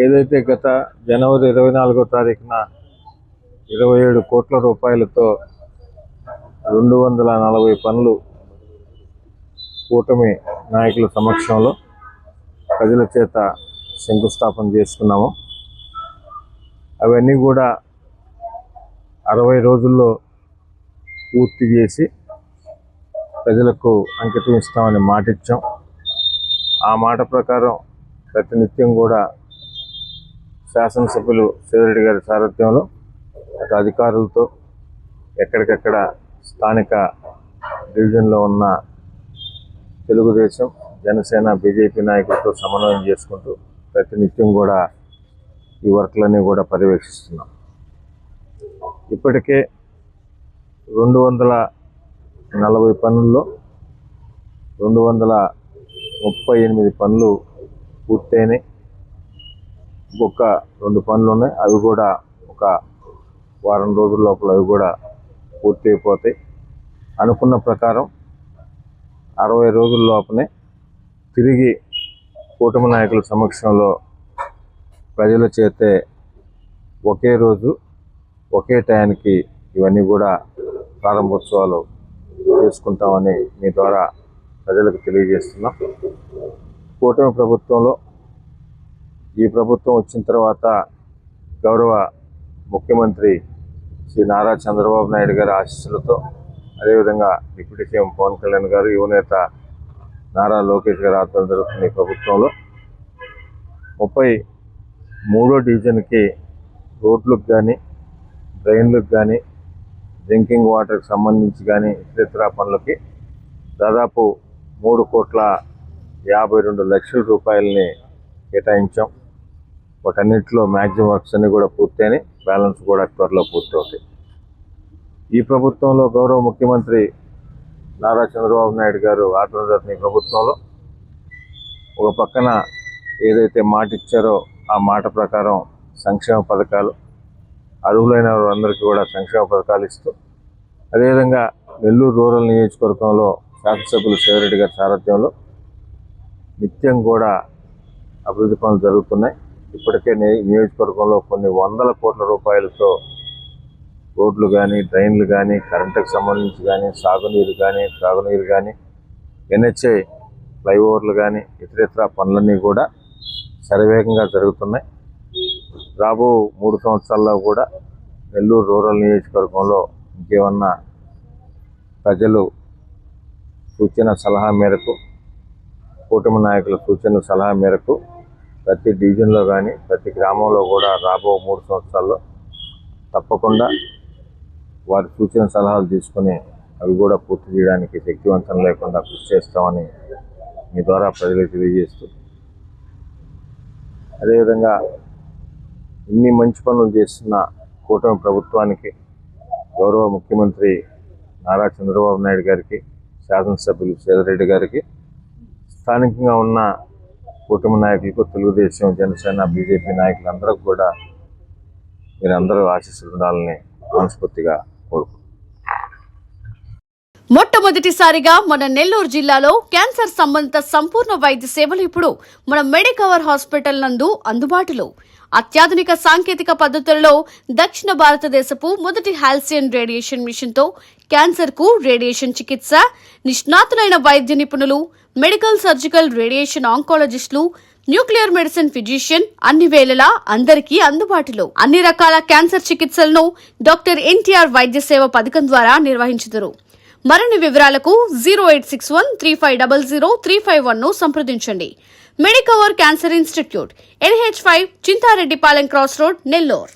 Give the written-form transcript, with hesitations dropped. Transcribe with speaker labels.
Speaker 1: ఏదైతే గత జనవరి 24వ తారీఖున 27 కోట్ల రూపాయలతో 240 పనులు కూటమి నాయకుల సమక్షంలో ప్రజల చేత శంకుస్థాపన చేసుకున్నాము. అవన్నీ కూడా 60 రోజుల్లో పూర్తి చేసి ప్రజలకు అంకితం ఇస్తామని మాట ఇచ్చాం. ఆ మాట ప్రకారం ప్రతినిత్యం కూడా శాసనసభ్యులు సేదరెడ్డి గారి సారథ్యంలో అటు అధికారులతో ఎక్కడికక్కడ స్థానిక డివిజన్లో ఉన్న తెలుగుదేశం, జనసేన, బీజేపీ నాయకులతో సమన్వయం చేసుకుంటూ ప్రతినిత్యం కూడా ఈ వర్క్లన్నీ కూడా పర్యవేక్షిస్తున్నాం. ఇప్పటికే 240 పనుల్లో 238 పనులు పూర్తయినాయి. ఇంకొక 2 పనులు ఉన్నాయి. అవి కూడా ఒక వారం రోజుల లోపల అవి కూడా పూర్తి అయిపోతాయి. అనుకున్న ప్రకారం 60 రోజుల లోపలే తిరిగి కూటమి నాయకుల సమక్షంలో ప్రజల చేతే ఒకే రోజు ఒకే టయానికి ఇవన్నీ కూడా ప్రారంభోత్సవాలు చేసుకుంటామని మీ ద్వారా ప్రజలకు తెలియజేస్తున్నాం. కూటమి ప్రభుత్వంలో ఈ ప్రభుత్వం వచ్చిన తర్వాత గౌరవ ముఖ్యమంత్రి శ్రీ నారా చంద్రబాబు నాయుడు గారి ఆశీస్సులతో, అదేవిధంగా డిప్యూటీ సీఎం పవన్ కళ్యాణ్ గారు, యువనేత నారా లోకేష్ గారి ఆధ్వర్యంలో జరుగుతున్న ఈ ప్రభుత్వంలో 33వ డివిజన్కి రోడ్లకు కానీ, డ్రైన్లకు కానీ, డ్రింకింగ్ వాటర్కి సంబంధించి కానీ ఇతర పనులకి దాదాపు 3,52,00,000 రూపాయలని కేటాయించాం. వాటన్నిటిలో మ్యాక్సిమం వర్క్స్ అన్ని కూడా పూర్తయినాయి. బ్యాలెన్స్ కూడా త్వరలో పూర్తవుతాయి. ఈ ప్రభుత్వంలో గౌరవ ముఖ్యమంత్రి నారా చంద్రబాబు నాయుడు గారు ఆధ్వర్యంలో ఈ ప్రభుత్వంలో ఒక పక్కన ఏదైతే మాట ఇచ్చారో ఆ మాట ప్రకారం సంక్షేమ పథకాలు, అర్హులైన వారందరికీ కూడా సంక్షేమ పథకాలు ఇస్తూ, అదేవిధంగా నెల్లూరు రూరల్ నియోజకవర్గంలో శాసనసభ్యులు సేదరెడ్డి గారి సారథ్యంలో నిత్యం కూడా అభివృద్ధి పనులు జరుగుతున్నాయి. ఇప్పటికే నియోజకవర్గంలో కొన్ని 100 కోట్ల రూపాయలతో రోడ్లు కానీ, డ్రైన్లు కానీ, కరెంటుకు సంబంధించి కానీ, సాగునీరు కానీ, త్రాగునీరు కానీ, ఎన్హెచ్ఐ ఫ్లైఓవర్లు కానీ ఇతర పనులన్నీ కూడా శరవేగంగా జరుగుతున్నాయి. రాబో 3 సంవత్సరాల్లో కూడా నెల్లూరు రూరల్ నియోజకవర్గంలో ఇంకేమన్నా ప్రజలు సూచన సలహా మేరకు, కూటమి నాయకుల సూచన సలహా మేరకు ప్రతి డివిజన్లో కానీ, ప్రతి గ్రామంలో కూడా రాబో 3 సంవత్సరాల్లో తప్పకుండా వారి సూచన సలహాలు తీసుకుని అవి కూడా పూర్తి చేయడానికి శక్తివంతం లేకుండా కృషి చేస్తామని మీ ద్వారా ప్రజలకు తెలియజేస్తూ, అదేవిధంగా ఇన్ని మంచి పనులు చేస్తున్న కూటమి ప్రభుత్వానికి, గౌరవ ముఖ్యమంత్రి నారా చంద్రబాబు నాయుడు గారికి, శాసనసభ్యులు సేదరెడ్డి గారికి, స్థానికంగా ఉన్న కూటమి నాయకులకు, తెలుగుదేశం, జనసేన, బీజేపీ నాయకులందరికీ కూడా మీరందరూ ఆశీస్సులు ఉండాలని మనస్ఫూర్తిగా కోరుకుంటున్నాను.
Speaker 2: మొట్టమొదటిసారిగా మన నెల్లూరు జిల్లాలో క్యాన్సర్ సంబంధిత సంపూర్ణ వైద్య సేవలు ఇప్పుడు మన మెడికవర్ హాస్పిటల్ నందు అందుబాటులో. అత్యాధునిక సాంకేతిక పద్ధతులలో దక్షిణ భారతదేశపు మొదటి హాల్సియన్ రేడియేషన్ మిషన్ తో క్యాన్సర్ కు రేడియేషన్ చికిత్స, నిష్ణాతులైన వైద్య నిపుణులు, మెడికల్ సర్జికల్ రేడియేషన్ ఆంకాలజిస్టులు, న్యూక్లియర్ మెడిసిన్ ఫిజిషియన్ అన్ని వేళలా అందరికీ అందుబాటులో. అన్ని రకాల క్యాన్సర్ చికిత్సలను డాక్టర్ ఎన్టీఆర్ వైద్య సేవ పథకం ద్వారా నిర్వహించుదురు. మరిన్ని వివరాలకు 086135003551 ను సంప్రదించండి. Medicover cancer institute, NH5, Chintareddypalem cross road, Nellore.